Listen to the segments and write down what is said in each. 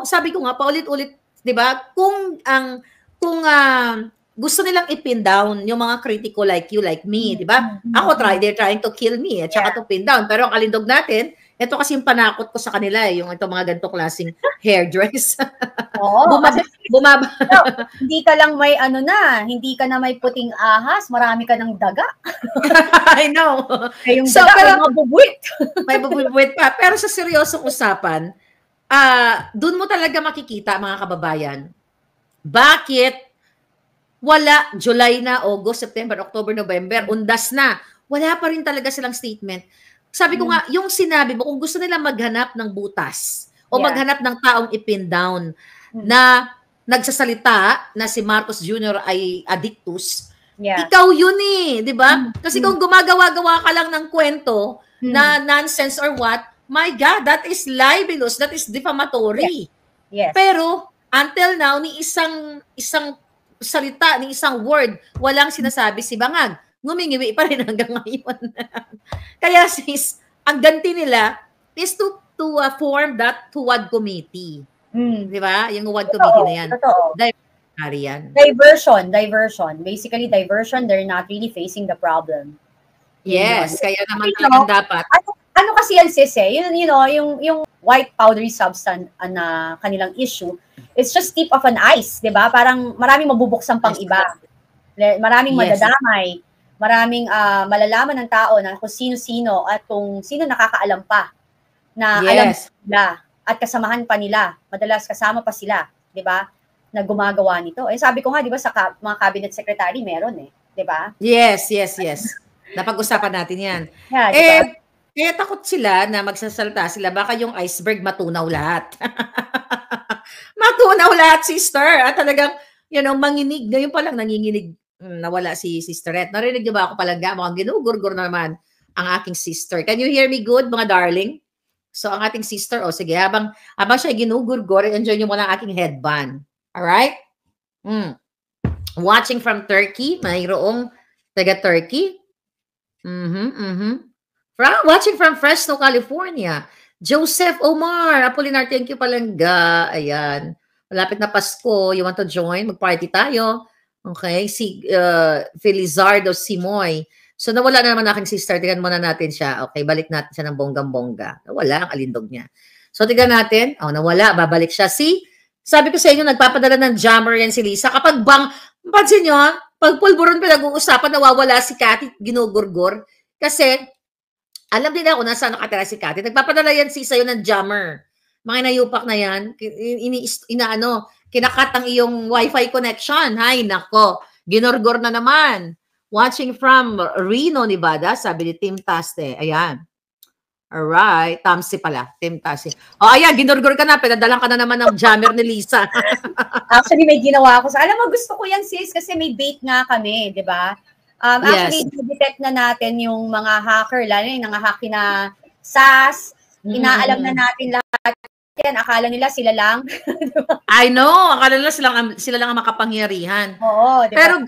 sabi ko nga, paulit-ulit, di ba? Kung gusto nilang ipin down yung mga kritiko like you, like me, di ba? Ako, they're trying to kill me at saka to pin down. Pero ang kalindog natin, ito kasi yung panakot ko sa kanila, yung ito mga ganito klaseng hairdress. Oo. Bumaba. Hindi ka lang may hindi ka na may puting ahas, marami ka ng daga. I know. Yung so, daga, pero, may mabubuwit. May mabubuwit pa. Pero sa seryosong usapan, dun mo talaga makikita, mga kababayan, bakit wala, July na, August, September, October, November, undas na. Wala pa rin talaga silang statement. Sabi ko nga, yung sinabi mo, kung gusto nila maghanap ng butas o maghanap ng taong ipin down na nagsasalita na si Marcos Jr. ay addictus, ikaw yun di ba? Kasi kung gumagawa-gawa ka lang ng kwento na nonsense or what, my God, that is libelous, that is defamatory. Yes. Pero, until now, ni isang salita, ni isang word, walang sinasabi si Bangag. Ngumingiwi pa rin hanggang ngayon. Kaya sis, ang ganti nila is to form that TUWAD committee. Di ba? Yung TUWAD committee na yan. Diversion. Basically, diversion, they're not really facing the problem. Yes, kaya naman talagang dapat. Ano kasi yan sis yung white powdery substance na kanilang issue, it's just tip of an ice, di ba? Parang maraming mabubuksan pang iba. Maraming madadamay. Maraming malalaman ng tao na kung sino-sino at kung sino nakakaalam pa na alam nila at kasamahan pa nila. Madalas kasama pa sila, di ba? Na gumagawa nito. Sabi ko nga, di ba, sa mga cabinet secretary meron di ba? Yes. Napag-usapan natin yan. Diba? Kaya takot sila na magsasalta sila, baka yung iceberg matunaw lahat. Matunaw lahat, sister. At talagang, manginig. Ngayon pa lang nanginginig, nawala si Sisterette. Narinig niyo ba ako palangga? Mukhang ginugurgur na naman ang aking sister. Can you hear me good, mga darling? So, ang ating sister, sige, habang siya ginugurgur, enjoy niyo muna ang aking headband. Alright? Watching from Turkey, mayroong taga-Turkey. Watching from Fresno, California. Joseph Omar, Apolinar, thank you palangga. Ayan. Malapit na Pasko. You want to join? Mag-party tayo. Okay. Si Felizardo Simoy. So, nawala na naman aking sister. Tignan muna natin siya. Okay, balik natin siya ng bonggang-bongga. Nawala ang alindog niya. So, tignan natin. Nawala. Babalik siya. Sabi ko sa inyo, nagpapadala ng jammer yan si Lisa. Kapag pansin nyo, pag pulburon pinag-uusapan, nawawala si Cathy, ginugurgur. Kasi, alam din ako nasaan nakatira si Cathy. Nagpapadala yan sa'yo ng jammer. Mga inayupak na yan. Kinakat ang iyong wifi connection. Hay, nako. Ginurgur na naman. Watching from Reno, Nevada, sabi ni Tim Taste. Ayan. Alright. Tamsi pala. Tim Taste. Ayan. Ginurgur ka na. Pinadalang ka na naman ng jammer ni Lisa. Actually, may ginawa ako. Alam mo, gusto ko yan sis kasi may bait nga kami. Diba? Actually, detect na natin yung mga hacker, lalo yung nangahack na SAS, inaalam na natin lahat yan, akala nila sila lang. I know, akala nila sila lang ang makapangyarihan. Oo, diba?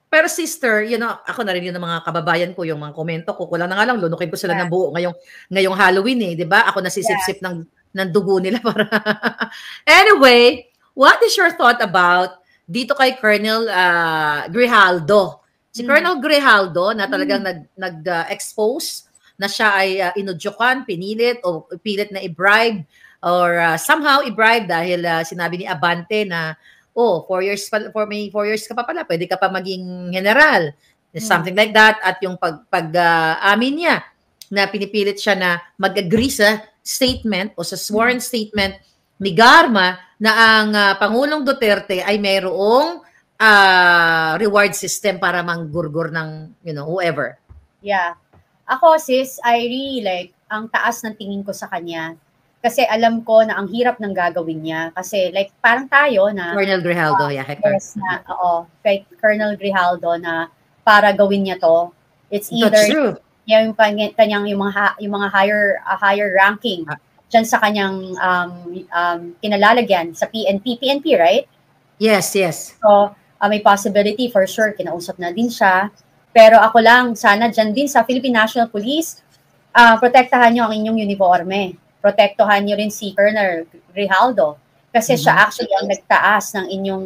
Pero sister, ako na rin yung mga kababayan ko, yung mga komento ko, kulang na nga lang, lunukin ko sila ng buo ngayong Halloween di ba? Ako nasisip-sip ng dugo nila para. Anyway, what is your thought about dito kay Colonel Grijaldo? Si Colonel Grijaldo na talagang nag-expose na siya ay inudyukan, pinilit o pilit na i-bribe or somehow i-bribe dahil sinabi ni Abante na 4 years ka pa pala, pwede ka pa maging general. Something like that. At yung pag-amin niya na pinipilit siya na mag-agree sa statement o sa sworn statement ni Garma na ang Pangulong Duterte ay mayroong reward system para manggurgur ng, whoever. Yeah. Ako, sis, I really like ang taas ng tingin ko sa kanya. Kasi alam ko na ang hirap ng gagawin niya. Kasi like, parang tayo na... Colonel Grijaldo, kay Colonel Grijaldo na para gawin niya to. It's either yung kanyang yung mga higher ranking dyan sa kanyang kinalalagyan sa PNP, right? Yes. So, may possibility for sure, kinausap na din siya. Pero ako lang, sana dyan din sa Philippine National Police, protektahan nyo ang inyong uniforme. Protektahan nyo rin si Colonel Grijaldo. Kasi siya actually ang nagtaas ng inyong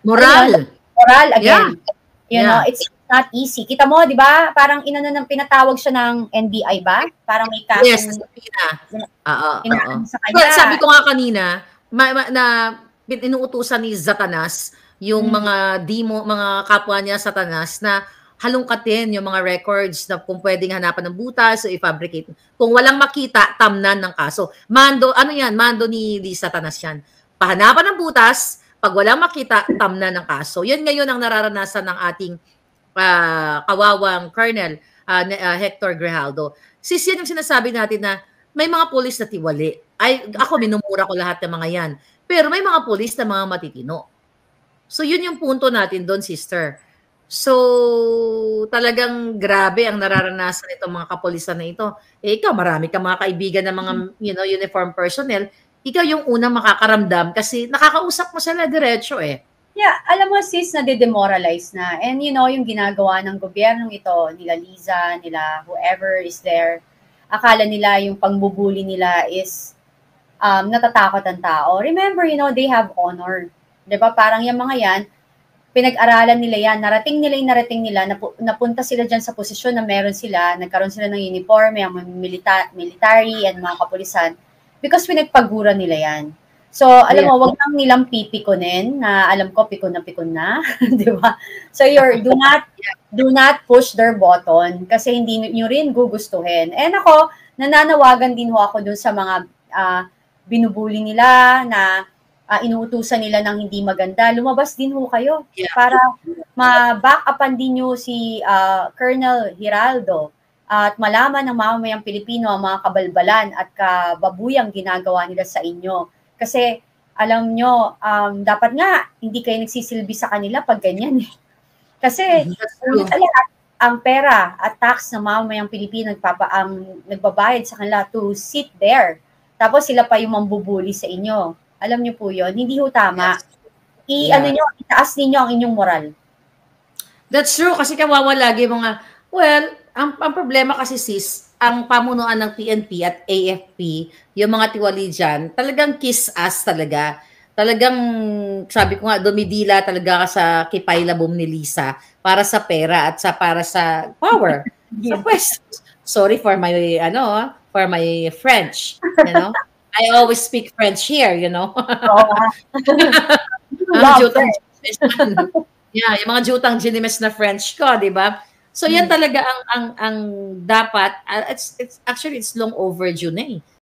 moral. Moral again. You know, Yeah. it's not easy. Kita mo, 'di ba? Parang inano nang pinatawag siya ng NBI ba? Parang may kasong Yes, oo. inaano sa Well, kanya. sabi ko nga kanina, na inuutusan ni Satanas yung mga mga kapwa niya Satanas na halongkatin yung mga records na kung pwedeng hanapan ng butas o i-fabricate. Kung walang makita, tamnan ng kaso. Mando ni Satanas yan. Pahanapan ng butas, pag walang makita, tamnan ng kaso. Yan ngayon ang nararanasan ng ating kawawang Colonel Hector Grijaldo. Sis, yan yung sinasabi natin na may mga pulis na tiwali. Ako minumura ko lahat ng mga yan. Pero may mga pulis na mga matitino. So yun yung punto natin doon, sister. So talagang grabe ang nararanasan itong mga kapulisan na ito. Ikaw, marami kang mga kaibigan ng mga uniform personnel. Ikaw yung unang makakaramdam kasi nakakausap mo sila diretso eh. Yeah, alam mo sis, na-demoralize na. And yung ginagawa ng gobyernong ito, nila Liza, nila whoever is there, akala nila yung pangbubuli nila is natatakot ang tao. Remember, they have honor. 'Di ba? Parang yung mga yan, pinag-aralan nila yan, narating nila, napunta sila dyan sa posisyon na meron sila, nagkaroon sila ng uniforme, ang military and mga kapulisan, because pinagpagura nila yan. So, alam mo, wag nang nilang pipikunin, na alam ko, pikon na, di ba? So, do not push their button, kasi hindi nyo rin gugustuhin. And ako, nananawagan din ho ako dun sa mga binubuli nila, na inuutusan nila ng hindi maganda, lumabas din ho kayo para ma-back upan din nyo si Colonel Giraldo at malaman ng mamamayang Pilipino ang mga kabalbalan at kababuyang ginagawa nila sa inyo. Kasi alam nyo, dapat nga hindi kayo nagsisilbi sa kanila pag ganyan eh. Kasi ang pera at tax ng mamamayang Pilipino nagbabayad sa kanila to sit there. Tapos sila pa yung mambubuli sa inyo. Alam niyo po yun, hindi ho tama. Itaas ninyo ang inyong moral. That's true, kasi kawawa lagi mga, ang problema kasi sis, ang pamunuan ng PNP at AFP, yung mga tiwali dyan, talagang kiss ass talaga. Talagang, sabi ko nga, dumidila talaga ka sa kipaylabom ni Lisa para sa pera at para sa power. So, pues, sorry for my, for my French, I always speak French here, yung mga jutang ginimes na French ko, di ba? So yan talaga ang dapat, it's long overdue na eh.